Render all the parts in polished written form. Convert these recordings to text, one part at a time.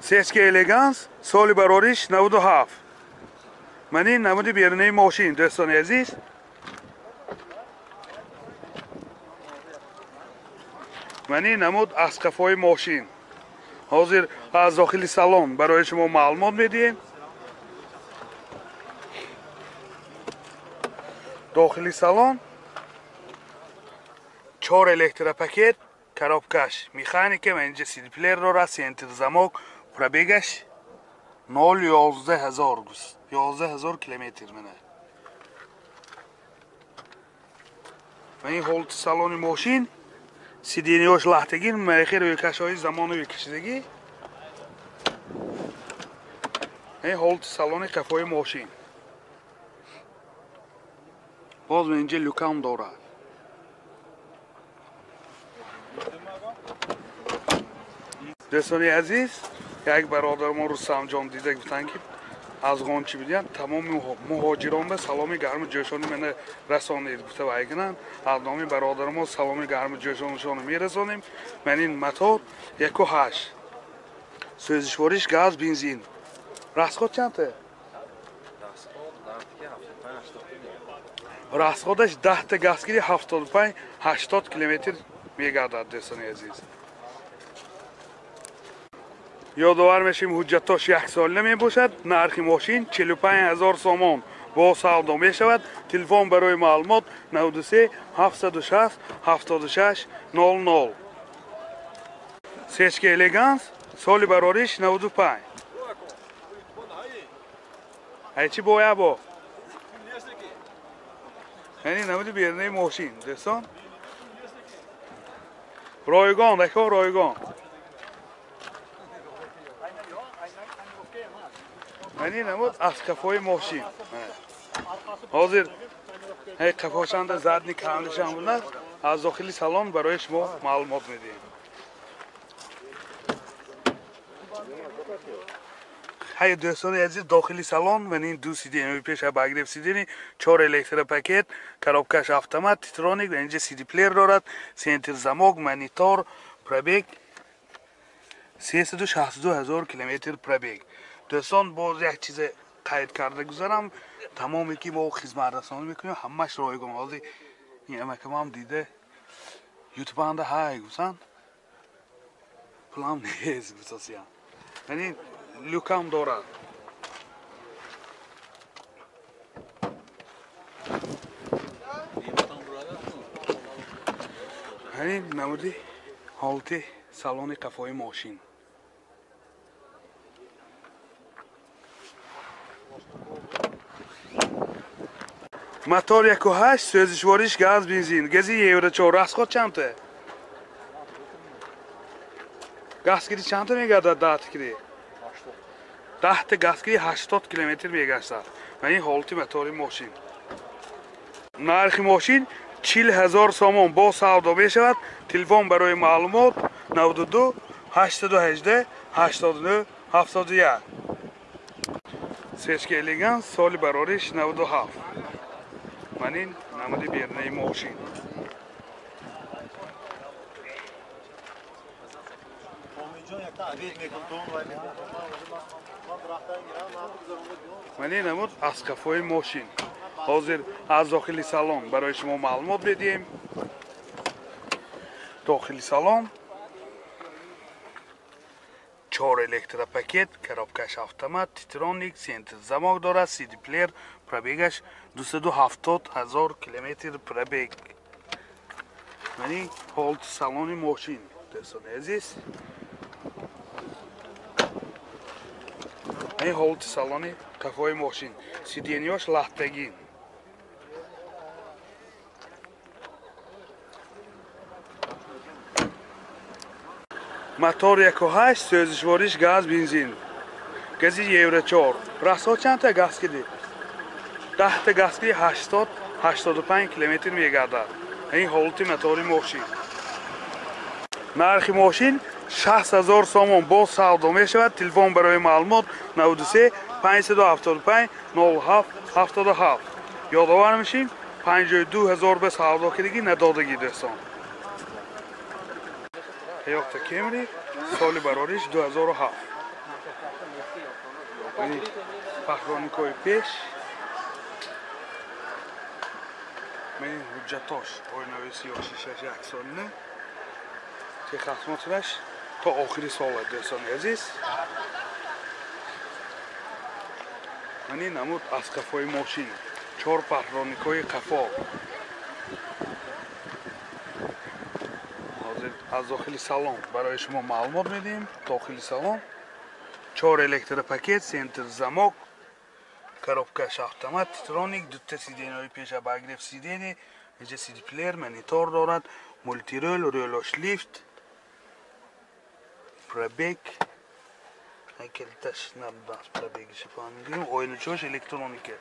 سیسکی الیگانس سالی برارش 97. من این نمودی بیرونی ماشین دوستان عزیز. من این نمود اسقفای ماشین. حاضر از داخل سالن برای شما معلومات میدیم. داخل سالن 4 الکتروپاکت коробкаш механика و اینجا سی دی پلیر داره. سنتر زماک پرابیگش 11,000 کیلومتر منه. و این حالت سالن ماشین سیدینیاش لحتگی مرخی روی کشای زمانوی کشیدگی. این حالت سالن کفای ماشین. باز اینجا لوکام داره. دوستان عزیز، یک برادر ما رستم جان دیده گفتن که از غانچی بیدین تمام مهاجران به سلام گرم جوشانی من رسانید گفته وایگنن. از نام برادر ما سلام گرم جوشانشان میرسانیم. من این موتور 1.8 سوزشوارش گاز بنزین. راسخود چنده؟ راسخودش 10 تا گازگیری 75-80 کیلومتر میگردد دوستان عزیز. یادآور میشیم حجتاش 1 سال نمی باشد. نرخ ماشین 45,000 سومان با سودا می شود. تلفن برای معلومات 93 760 76 00. سیسکی الیگانس سالی برارش 95. ای چی باید با؟ یعنی نمودی بیرنه ماشین دوستان. رایگان دکار رایگان. یعنی نمود از کفای ماشین. حاضر هی کفاشند زدنی کاملشان بودن. از داخلی سالن برای شما معلومات میدیم. هی دوستان عزیز داخلی سالن و این دو سیدی نوی پیش بگیریم سیدی 4 الکتروپاکت коробкаш автомат تیترونیک و اینجا سی دی پلیر دارد. سنتر زماک مانیتور پرابیگ 362,000 کیلومتر پرابیگ. دوستان باز یک چیز قید کرده گذارم. تمامی که ما خدمت رسانی میکنیم همش رایگان. حاضر این امکم هم دیده یوتیوب انده های گفتن پلان نیست گفتاسیان. یعنی لوکام دارد. یعنی نمودی حالت سالن کفای ماشین. موتور 1.8 سوزشوارش گاز بنزین. گازی یورو 4 راسخود چنده؟ گازگیری چنده میگردد 10 کیلومتر؟ 10 تا گازگیری 80 کیلومتر میگردد. و این حالت موتور ماشین. نرخ ماشین 40,000 سومان با سودا می شود. تلفن برای معلومات 92 818 89 71. سیسکی الیگانس سالی برارش 97. من این نمودی بیرنه ماشین. من این نمود اسقفای ماشین. حاضر از داخل سالن برای شما معلومات بدیم. داخل سالن 4 الکتروپاکت коробкаш автомат تیترونیک سنتر زماک دارد. سی دی پلیر پرابیگش 270,000 کیلومتر پرابیگ. یعنی حالت سالن ماشین دوستان عزیز. این حالت سالن کفای ماشین سیدینیاش لحتگی. موتور 1.8 سوزشوارش گاز بنزین. گازی یورو 4 راسخود چند تا گاز کدی؟ 10 تا گازگیری 80-85 کیلومتر میگردد. این حالت موتور ماشین. نرخ ماشین 60,000 سومان با سودا می شود. تلفن برای معلومات 93 575 07 77. یادآور میشیم 52,000 به سودا کردگی ندادگی دوستان. تویوتا کمری سالی برارش 2007. یعنی پخرانیکای پیش من حجتاش آینوی سیاسی شش اکسانه که خدماتش تا آخری سال دوستان عزیز من این نمود از قفای ماشین 4 پخرانیکای قفا از داخل سالن برای شما معلومات میدیم. داخل سالن 4 الکتروپاکت، سنتر زمک، коробкаш автомат, титроник, дута сиденьои пеша ба грифт сидене, инҷа CD плеер, монитор дорад, мультирол, рӯлош лифт, пробег, килиташ набудас пробегиши фаҳмидем, ойначош электроника.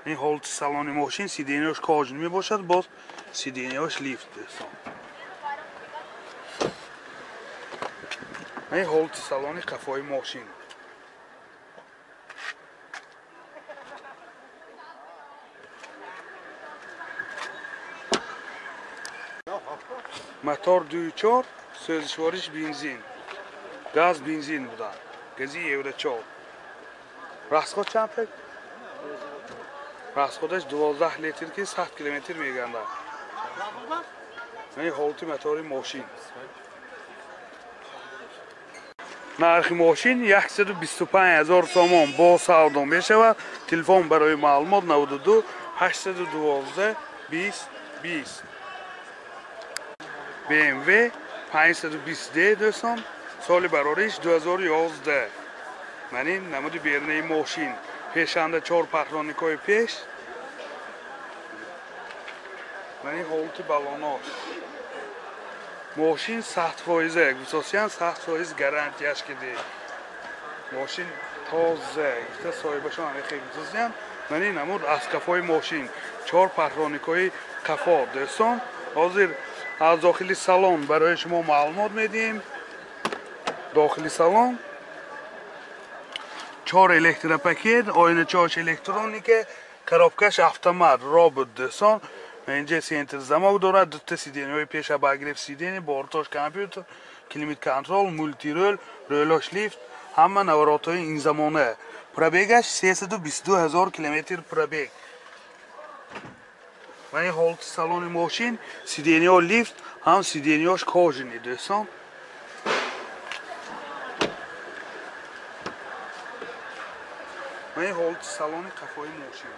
Ин ҳолати салони мошин сиденьош кожин мебошад, боз сиденьош лифт дӯстон. Ин ҳолати салони қафои мошин. мотор 2.4 сӯзишвориш бензин, газ бензин буда, гази евро 4. расход чанд факт? расходаш 12 литр ки 100 километр меганда. ин ҳолати мотори мошин. нархи мошин 125000 сомон бо савдо мешавад. телефон барои маълумот 92 812 20 20. BMW 520D دوستان، سال برارش 2011. من این نمود بیرنه ماشین پیشنده 4 پخرانیکای پیش من این حالت بالاناش ماشین 100% گوساسیان 100% گارانتیاش کده ماشین تازه ایسته صاحبشان خیلی گوساسیان من این نمود از کفای ماشین 4 پخرانیکای کفا دوستان. حاضر از داخلی سالن برای شما معلومات میدیم. داخلی سالن 4 الکتروپاکت، آینه چاش الکترونیکه، коробкаш автомат робот دوستان. اینجا سنتر زمک دارد، دو تا سیدنی‌های پیش با گرفت سیدنی، بارتاش کامپیوتر، کلیمت کنترل، مولتی رول، رولاش لیفت، همه نورات‌های این زمانه. پرابگش 322000 کیلومتر پرابگ. و این حالت سالن ماشین سیدنی‌ها لیفت هم سیدنی‌هاش کاژنی دوستان. و این حالت سالن قفای ماشین.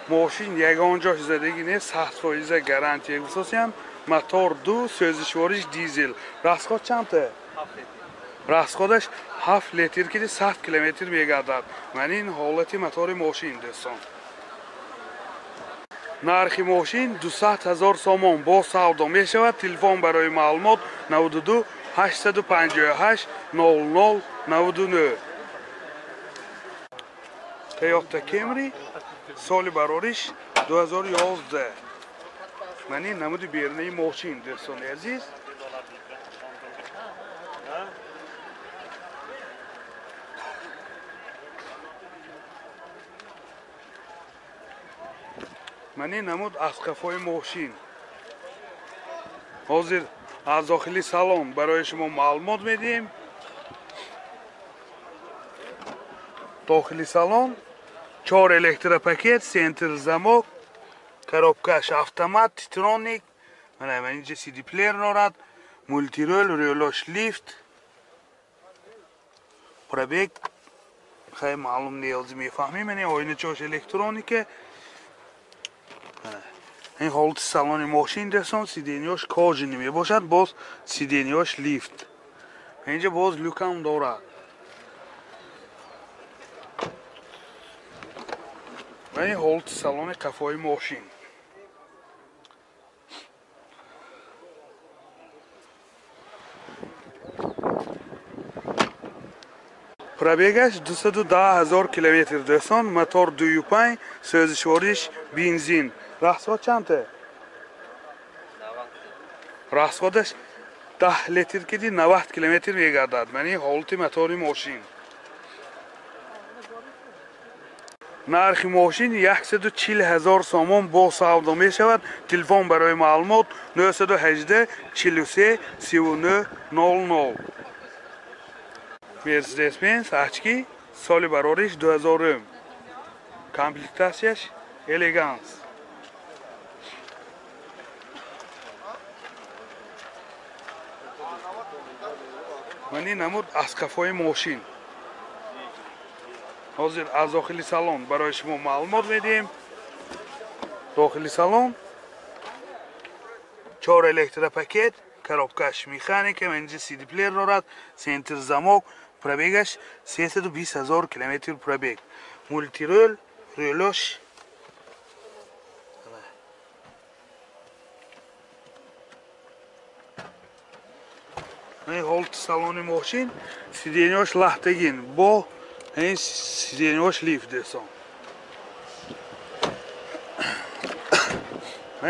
ماشین یگان جاش زدگی نیست، 100% گارانتی گذاشتیم. موتور 2 سوزشوارش دیزل. расход چنده؟ 7 لیتر. расходش 7 لیتر که 100 کیلومتر میگردد. من این حالتی موتور ماشین دوستان. نرخ ماشین 200,000 سومون با سودا میشود. تلفن برای معلومات 92 858 00 99. تویوتا کمری سال برارش 2011. من این نمود بیرنه ماشین دوستان عزیز. من این نمود از قفای ماشین. حاضر از داخلی سالن برای شما معلومات میدیم. داخلی سالن 4 الکتروپاکت، سنتر زمک، коробкаш автомат, титроник. من اینجا CD پلیر دارد، مولتی رول، رولاش لیفت، پرابگ خیلی معلوم نیازی میفهمیم. من آینه چاش الکترونیکه. این حالت سالن ماشین دوستان سیدنیاش کاژنی میباشد، باز سیدنیاش لیفت. اینجا باز لوکم دارد. و این حالت سالن قفای ماشین. پرابگش 210,000 کیلومتر دوستان. موتور 2.5 سوزشوارش بنزین. расход چنده؟ расходش 10 لیتر که 90 کیلومتر میگردد. من این حالت موتور ماشین. нархи мошин 140,000 сомон бо савдо мешавад. Телефон барои маълумот 918 43 39 00. Mercedes-Benz очки соли барориш 2000. Комплектацияш элеганс. Мани намуд асқафои мошин. ҳозир аз дохили салон барои шумо маълумот медиҳем. дохили салон 4 электропакет, коробкаш механика, менҷи CD плеер дорад, сентр замок, пробегаш 320,000 км пробег. Мультирол, рулёш. Ин ҳолати салони мошин, сиденьёш лаҳтагин бо ин сиденьёш лифт десон.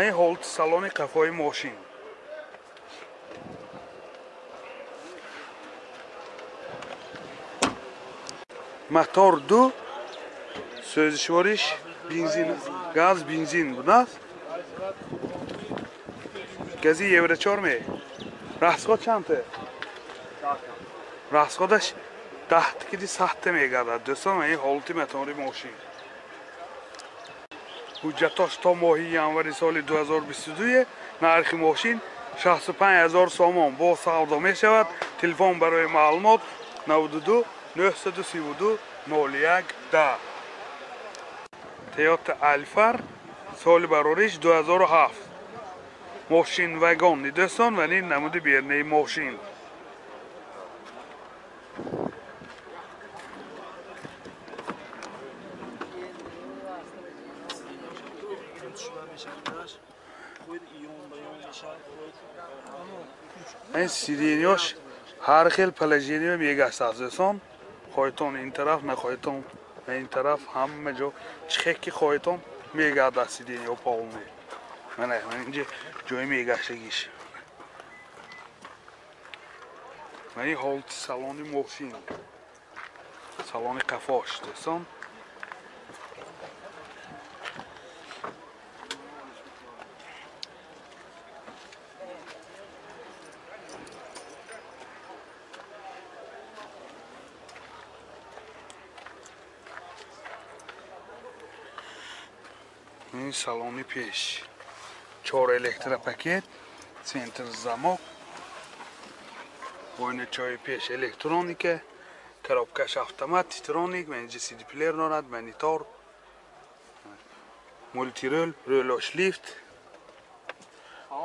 Ин ҳолати салони қафои мошин. Мотор 2 сӯзишвориш бензин, газ бензин будааст. гази евро 4 ме. расход чанде? расходаш 10 мегардад. дӯстон, ин ҳолати мотори мошин. ҳуҷҷатош то моҳи январи соли 2022 нархи мошин 65,000 сомон бо савдо мешавад. телефон барои маълумот 92 932 01 10. Toyota Alphard соли барориш 2007. мошин вагон дӯстон, вали намуди бернаи мошин. ин сиденьёш ҳар хел положение мегашад дӯстон. хоҳитон ин тараф, нахоҳитон ин тараф, ҳама ҷо чихеки хоҳитон мегардад сиденьё полне. ман инҷа ҷои мегаштагиш. мани ҳолати салони мошин, салони қафош дӯстон. ин салони пеш 4 электропакет, центр замок, бойначаи пеш электроника, коробкаш автомат, титроник, менҷи CD плеер дорад, монитор, мультирол, рулёш лифт.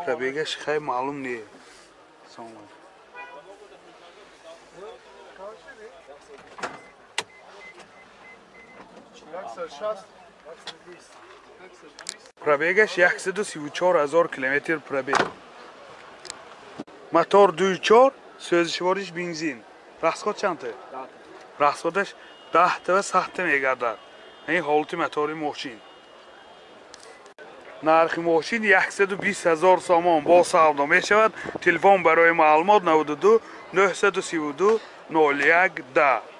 пробегаш хай маълум не. пробегаш 134,000 км пробег. мотор 2.4 сӯзишвориш бензин. расход чанде? расходаш 10 мегардад. ин ҳолати мотори мошин. нархи мошин 120,000 сомон бо савдо мешавад. телефон барои маълумот 92 932 01 10.